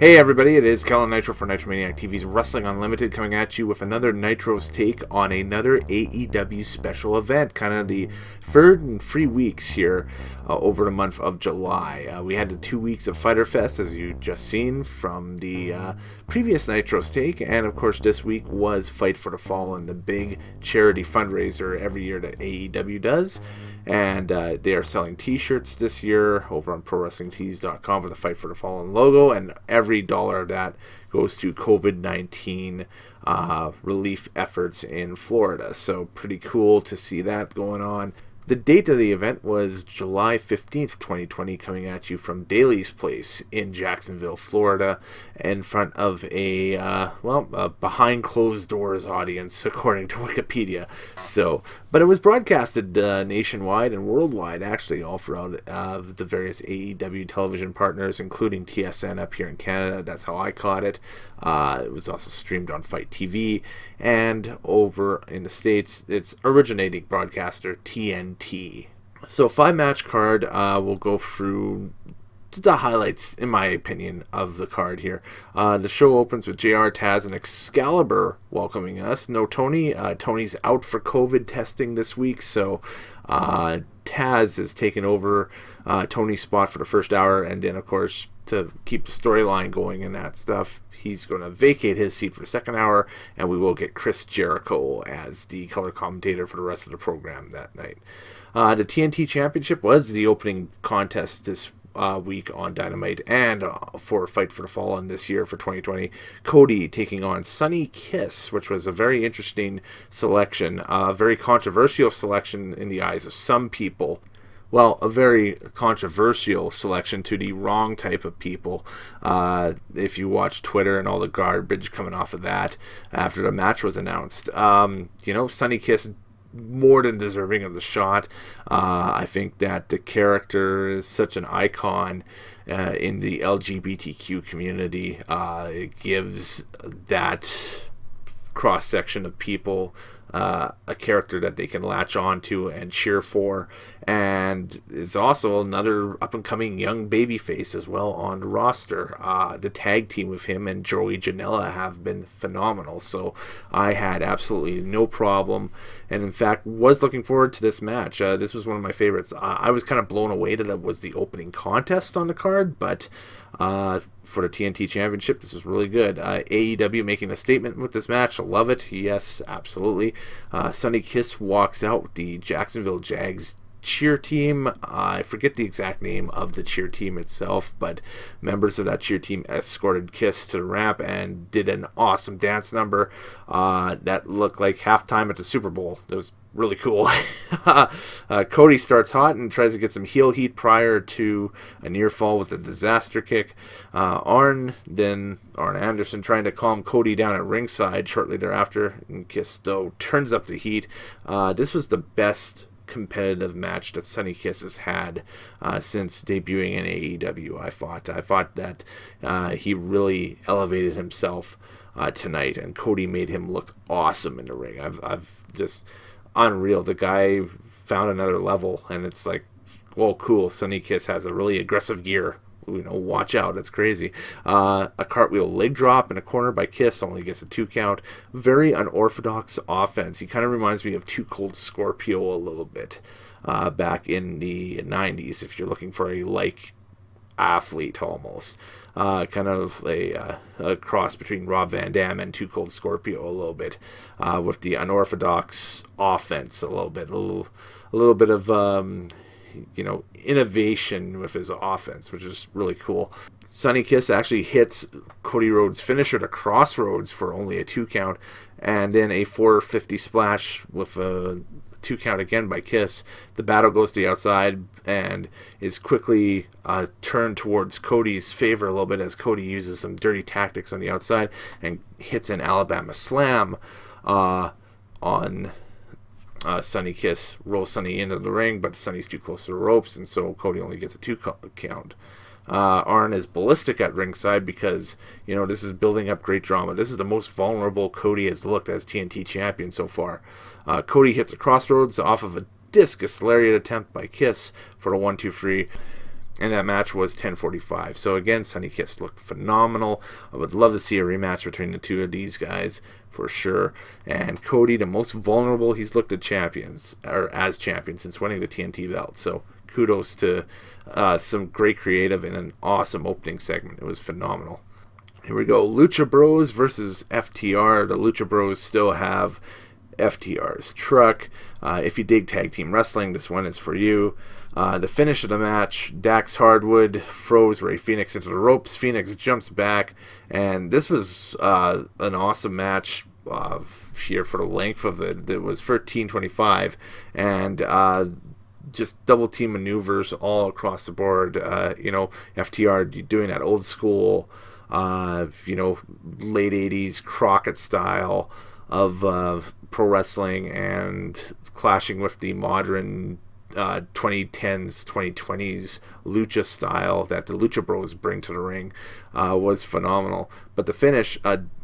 Hey everybody, it is Kellen Nitro for Nitromaniac TV's Wrestling Unlimited coming at you with another Nitro's take on another AEW special event, kind of the third and 3 weeks here over the month of July. We had the 2 weeks of Fighter Fest, as you just seen from the previous Nitro's take, and of course this week was Fight for the Fallen, the big charity fundraiser every year that AEW does. And they are selling t-shirts this year over on ProWrestlingTees.com with the Fight for the Fallen logo, and every dollar of that goes to COVID-19 relief efforts in Florida. So pretty cool to see that going on. The date of the event was July 15th, 2020, coming at you from Daly's Place in Jacksonville, Florida, in front of a behind closed doors audience, according to Wikipedia. But it was broadcasted nationwide and worldwide, actually, all throughout the various AEW television partners, including TSN up here in Canada. That's how I caught it. It was also streamed on Fight TV, and over in the States, its originating broadcaster, TNT. So 5-match card, we'll go through the highlights, in my opinion, of the card here. The show opens with JR, Taz, and Excalibur welcoming us. No Tony. Tony's out for COVID testing this week, so Taz is taking over Tony's spot for the first hour, and then, of course, to keep the storyline going and that stuff, he's going to vacate his seat for the second hour, and we will get Chris Jericho as the color commentator for the rest of the program that night. The TNT Championship was the opening contest this week on Dynamite, and for Fight for the Fallen this year for 2020, Cody taking on Sonny Kiss, which was a very interesting selection, a very controversial selection in the eyes of some people. Well, a very controversial selection to the wrong type of people. If you watch Twitter and all the garbage coming off of that after the match was announced, Sonny Kiss more than deserving of the shot. I think that the character is such an icon in the LGBTQ community. It gives that cross-section of people a character that they can latch on to and cheer for, and is also another up-and-coming young babyface as well on the roster. The tag team with him and Joey Janela have been phenomenal, so I had absolutely no problem, and in fact was looking forward to this match. This was one of my favorites. I was kind of blown away that it was the opening contest on the card, but for the TNT Championship, this was really good. AEW making a statement with this match. I love it. Yes, absolutely. Sonny Kiss walks out. The Jacksonville Jags cheer team, I forget the exact name of the cheer team itself, but members of that cheer team escorted Kiss to the ramp and did an awesome dance number that looked like halftime at the Super Bowl. It was really cool. Cody starts hot and tries to get some heel heat prior to a near fall with a disaster kick. Arn Anderson trying to calm Cody down at ringside shortly thereafter, and Kiss though turns up the heat. This was the best competitive match that Sonny Kiss has had since debuting in AEW. I thought that he really elevated himself tonight, and Cody made him look awesome in the ring. I've just unreal. The guy found another level, and it's like, well, cool. Sonny Kiss has a really aggressive gear. Watch out, it's crazy. A cartwheel leg drop in a corner by Kiss only gets a 2 count. Very unorthodox offense. He kind of reminds me of Too Cold Scorpio a little bit back in the 90s, if you're looking for a like athlete almost. Kind of a cross between Rob Van Dam and Too Cold Scorpio a little bit, with the unorthodox offense a little bit of innovation with his offense, which is really cool. Sonny Kiss actually hits Cody Rhodes' finisher to Crossroads for only a 2 count, and then a 450 splash with a 2 count again by Kiss. The battle goes to the outside and is quickly turned towards Cody's favor a little bit as Cody uses some dirty tactics on the outside and hits an Alabama slam on Sonny Kiss. Rolls Sonny into the ring, but Sonny's too close to the ropes, and so Cody only gets a 2 count. Arn is ballistic at ringside because, this is building up great drama. This is the most vulnerable Cody has looked as TNT champion so far. Cody hits a Crossroads off of a discus lariat attempt by Kiss for a 1-2-3. And that match was 10:45. So again, Sunny Kiss looked phenomenal. I would love to see a rematch between the two of these guys for sure. And Cody, the most vulnerable he's looked at champions, or as champion, since winning the TNT belt. So kudos to some great creative and an awesome opening segment. It was phenomenal. Here we go. Lucha Bros versus FTR. The Lucha Bros still have FTR's truck. If you dig tag team wrestling, this one is for you. The finish of the match, Dax Hardwood throws Rey Fenix into the ropes. Fenix jumps back, and this was an awesome match here for the length of it. It was 13:25, and just double team maneuvers all across the board. FTR doing that old school, late 80s Crockett style of pro wrestling, and clashing with the modern 2010s, 2020s lucha style that the Lucha Bros bring to the ring was phenomenal. But the finish,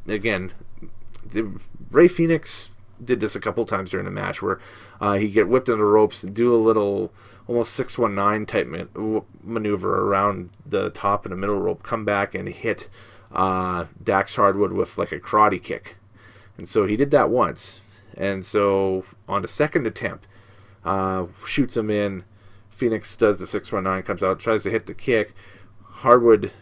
again, Rey Fenix did this a couple times during the match where he get whipped into the ropes and do a little almost 619 type maneuver around the top and the middle rope, come back and hit Dax Hardwood with like a karate kick. And so he did that once. And so on the second attempt, shoots him in. Phoenix does the 619, comes out, tries to hit the kick. Hardwood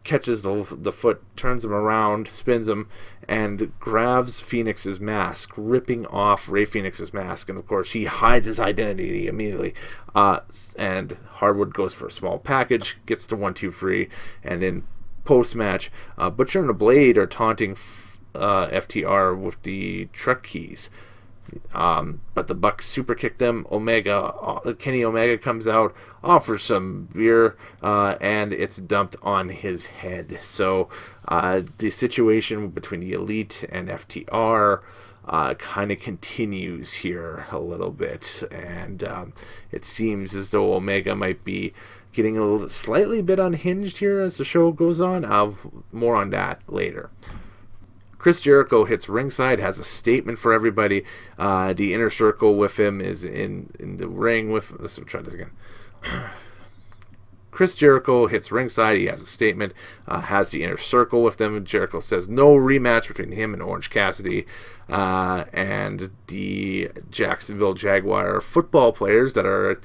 catches the foot, turns him around, spins him, and grabs Phoenix's mask, ripping off Rey Phoenix's mask. And of course, he hides his identity immediately. And Hardwood goes for a small package, gets the 1-2 and then post-match, Butcher and the Blade are taunting FTR with the truck keys. But the Bucks super kick them. Kenny Omega comes out, offers some beer, and it's dumped on his head. So the situation between the Elite and FTR kind of continues here a little bit, and it seems as though Omega might be getting a slightly bit unhinged here as the show goes on. More on that later. Chris Jericho hits ringside, has a statement for everybody. The inner circle with him is in the ring with... Let's try this again. Chris Jericho hits ringside. He has a statement, has the inner circle with them. Jericho says no rematch between him and Orange Cassidy. And the Jacksonville Jaguar football players that are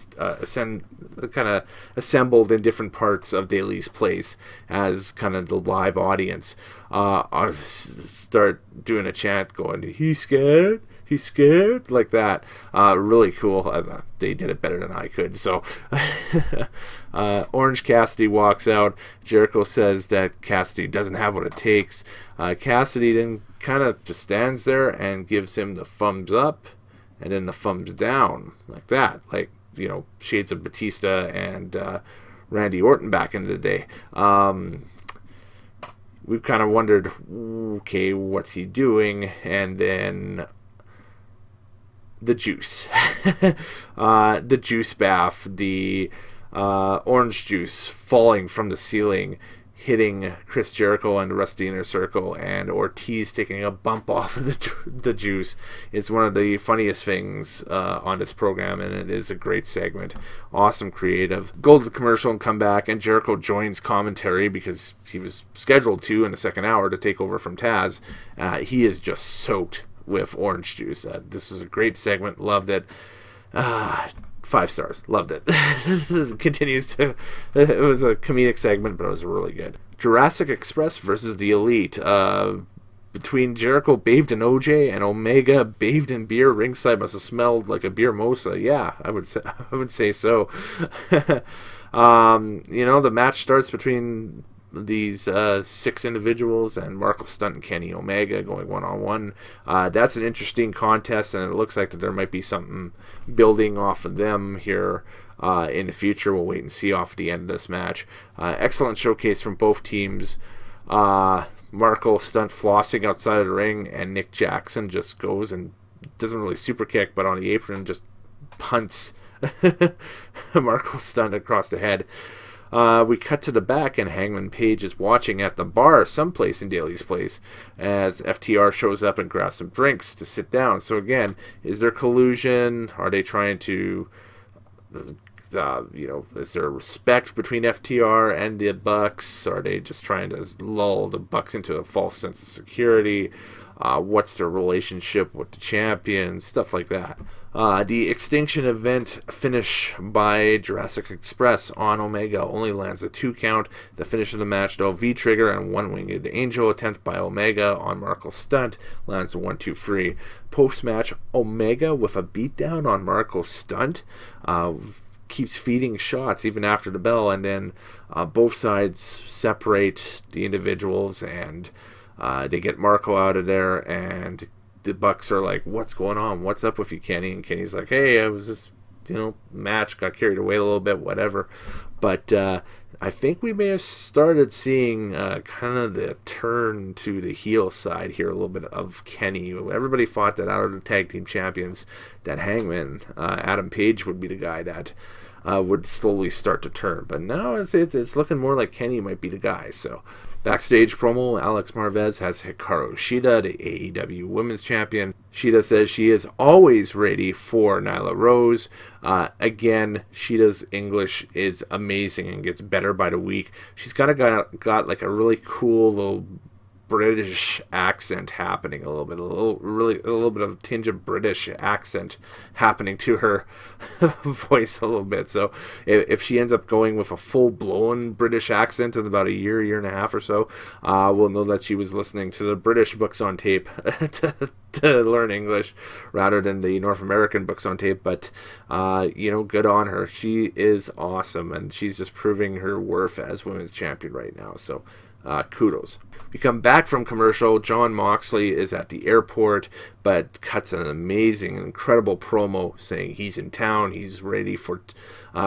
kind of assembled in different parts of Daly's place as kind of the live audience start doing a chant going, "He's scared. He's scared," like that. Really cool. They did it better than I could. So Orange Cassidy walks out. Jericho says that Cassidy doesn't have what it takes. Cassidy then kind of just stands there and gives him the thumbs up and then the thumbs down, like that. Like, shades of Batista and Randy Orton back in the day. We've kind of wondered, okay, what's he doing? And then the juice. The juice bath, the orange juice falling from the ceiling, hitting Chris Jericho and the rest of the inner circle, and Ortiz taking a bump off of the juice is one of the funniest things on this program, and it is a great segment. Awesome creative. Go to the commercial and come back, and Jericho joins commentary because he was scheduled to in the second hour to take over from Taz. He is just soaked with orange juice. This was a great segment. Loved it. 5 stars. Loved it. It continues to... It was a comedic segment, but it was really good. Jurassic Express versus the Elite. Between Jericho bathed in OJ and Omega bathed in beer, ringside must have smelled like a beer mosa. Yeah, I would say so. The match starts between these 6 individuals and Marco Stunt and Kenny Omega going one-on-one. That's an interesting contest, and it looks like that there might be something building off of them here in the future. We'll wait and see off the end of this match. Excellent showcase from both teams. Marco Stunt flossing outside of the ring, and Nick Jackson just goes and doesn't really super kick, but on the apron just punts Marco Stunt across the head. We cut to the back, and Hangman Page is watching at the bar someplace in Daly's place as FTR shows up and grabs some drinks to sit down. So again, is there collusion? Are they trying to is there respect between FTR and the Bucks? Are they just trying to lull the Bucks into a false sense of security? What's their relationship with the champions? Stuff like that. The Extinction event finish by Jurassic Express on Omega only lands a 2 count. The finish of the match, though, V-Trigger and One Winged Angel attempt by Omega on Marco Stunt lands a 1-2 Post-match, Omega with a beatdown on Marco Stunt. Keeps feeding shots even after the bell, and then both sides separate the individuals, and they get Marco out of there, and the Bucks are like, what's going on? What's up with you, Kenny? And Kenny's like, hey, I was just, match, got carried away a little bit, whatever. But I think we may have started seeing kind of the turn to the heel side here, a little bit of Kenny. Everybody thought that out of the tag team champions, that Hangman, Adam Page, would be the guy that would slowly start to turn. But now it's looking more like Kenny might be the guy, so... Backstage promo, Alex Marvez has Hikaru Shida, the AEW Women's Champion. Shida says she is always ready for Nyla Rose. Again, Shida's English is amazing and gets better by the week. She's got like a really cool little British accent happening a little bit, a little bit of a tinge of British accent happening to her voice a little bit. So if she ends up going with a full-blown British accent in about a year and a half or so, we'll know that she was listening to the British books on tape to learn English rather than the North American books on tape. But good on her. She is awesome, and she's just proving her worth as women's champion right now. So kudos. We come back from commercial. Jon Moxley is at the airport, but cuts an amazing, incredible promo saying he's in town. He's ready for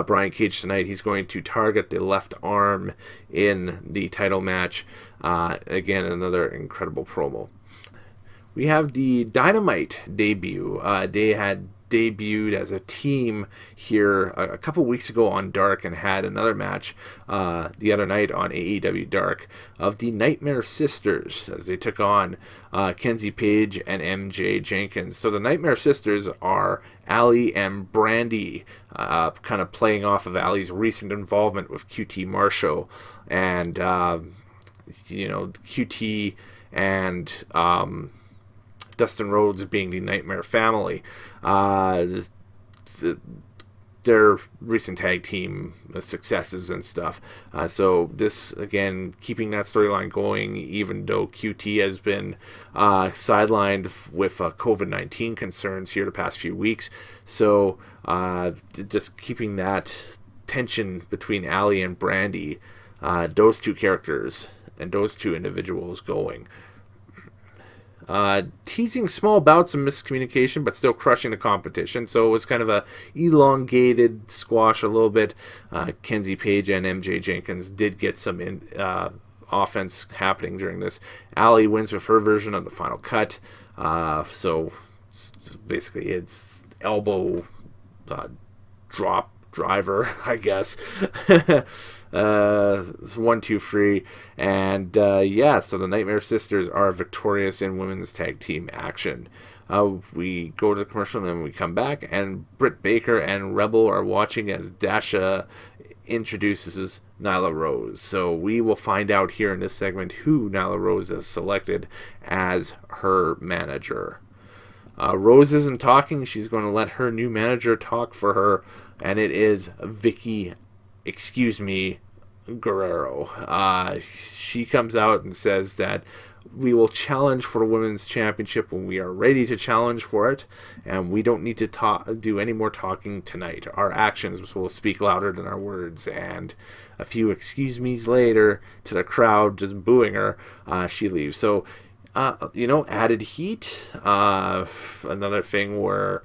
Brian Cage tonight. He's going to target the left arm in the title match. Again, another incredible promo. We have the Dynamite debut. They had debuted as a team here a couple weeks ago on Dark and had another match the other night on AEW Dark of the Nightmare Sisters as they took on Kenzie Page and MJ Jenkins. So the Nightmare Sisters are Allie and Brandy, kind of playing off of Allie's recent involvement with QT Marshall, and QT and Dustin Rhodes being the Nightmare Family. Their recent tag team successes and stuff. So this, again, keeping that storyline going, even though QT has been sidelined with COVID-19 concerns here the past few weeks. So just keeping that tension between Allie and Brandy, those two characters and those two individuals going. Teasing small bouts of miscommunication, but still crushing the competition. So it was kind of a elongated squash a little bit. Kenzie Page and MJ Jenkins did get some offense happening during this. Allie wins with her version of the final cut. So basically, it elbow drop driver, I guess. 1-2-3, and so the Nightmare Sisters are victorious in women's tag team action. We go to the commercial and then we come back, and Britt Baker and Rebel are watching as Dasha introduces Nyla Rose. So we will find out here in this segment who Nyla Rose has selected as her manager. Rose isn't talking. She's going to let her new manager talk for her, and it is Vicky Guerrero. She comes out and says that we will challenge for the women's championship when we are ready to challenge for it, and we don't need to do any more talking tonight. Our actions will speak louder than our words. And a few excuse me's later, to the crowd just booing her, she leaves. So added heat. Another thing where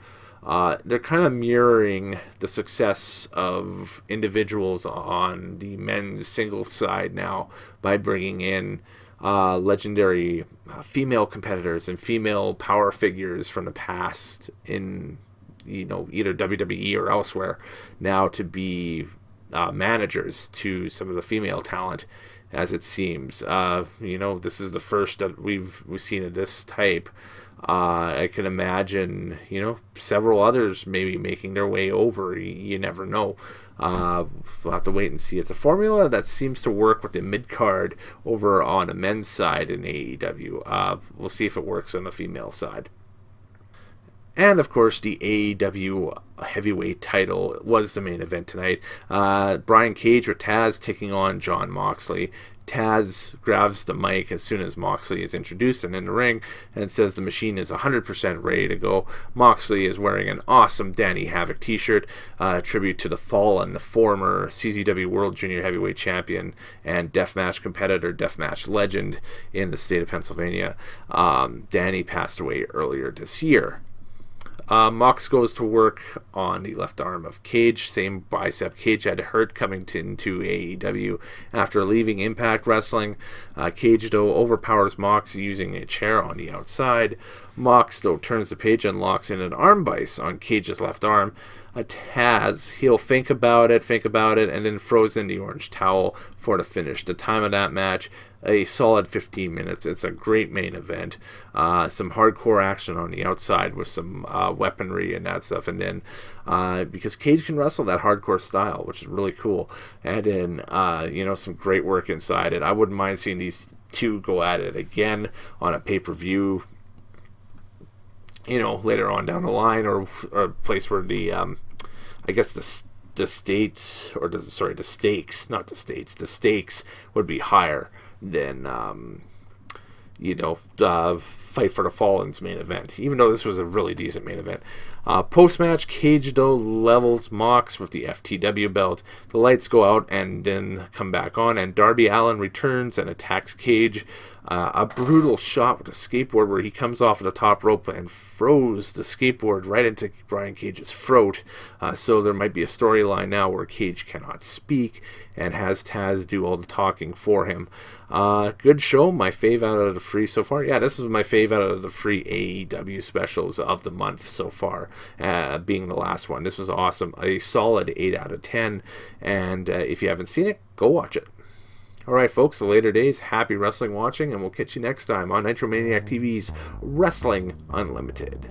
they're kind of mirroring the success of individuals on the men's singles side now by bringing in legendary female competitors and female power figures from the past in either WWE or elsewhere now to be managers to some of the female talent, as it seems. This is the first that we've seen of this type. I can imagine, several others maybe making their way over. You never know. We'll have to wait and see. It's a formula that seems to work with the mid-card over on the men's side in AEW. We'll see if it works on the female side. And, of course, the AEW heavyweight title was the main event tonight. Brian Cage or Taz taking on Jon Moxley. Taz grabs the mic as soon as Moxley is introduced and in the ring and says the machine is 100% ready to go. Moxley is wearing an awesome Danny Havoc t-shirt, tribute to the fallen, the former CZW World Junior Heavyweight Champion and deathmatch competitor, deathmatch legend in the state of Pennsylvania. Danny passed away earlier this year. Mox goes to work on the left arm of Cage, same bicep Cage had hurt coming into AEW after leaving Impact Wrestling. Cage, though, overpowers Mox using a chair on the outside. Mox, though, turns the page and locks in an arm vice on Cage's left arm. Taz, he'll think about it, and then throws in the orange towel for the finish. The time of that match, a solid 15 minutes. It's a great main event. Some hardcore action on the outside with some weaponry and that stuff. And then, because Cage can wrestle that hardcore style, which is really cool. And then, some great work inside it. I wouldn't mind seeing these two go at it again on a pay-per-view, later on down the line, or a place where the stakes would be higher than Fight for the Fallen's main event, even though this was a really decent main event. Post-match, Cage, though, levels Mox with the FTW belt. The lights go out and then come back on, and Darby Allin returns and attacks Cage. A brutal shot with a skateboard where he comes off of the top rope and throws the skateboard right into Brian Cage's throat. So there might be a storyline now where Cage cannot speak and has Taz do all the talking for him. Good show. My fave out of the free so far. Yeah, this is my fave out of the free AEW specials of the month so far, being the last one. This was awesome. A solid 8 out of 10. And if you haven't seen it, go watch it. Alright, folks, the later days, happy wrestling watching, and we'll catch you next time on Nitromaniac TV's Wrestling Unlimited.